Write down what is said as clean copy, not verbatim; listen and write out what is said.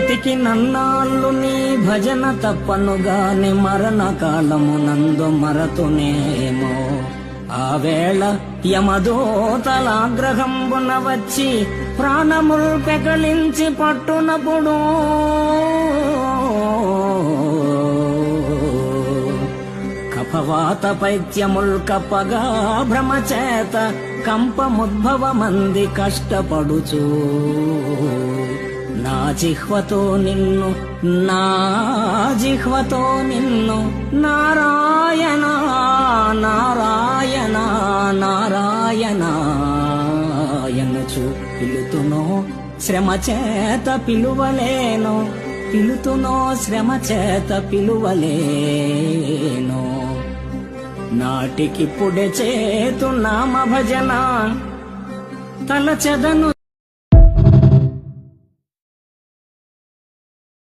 బ్రతికి నన్నాళ్ళు నీ భజన తప్పనుగాని మరణ కాలమునందు మరతునేమో. ఆ వేళ యమదూతలాగ్రహంబున వచ్చి ప్రాణముల్ పెకలించి పట్టునప్పుడు కఫవాత పైత్యముల్ కప్పగా భ్రమచేత కంపముద్భవమంది కష్టపడుచు నా జిహ్వతో నిన్ను నారాయణ నారాయణ నారాయణాయనుచు పిలుతునో శ్రమ చేత పిలువలేను. నాటికిప్పుడే చేతు నామ భజన తలచెదను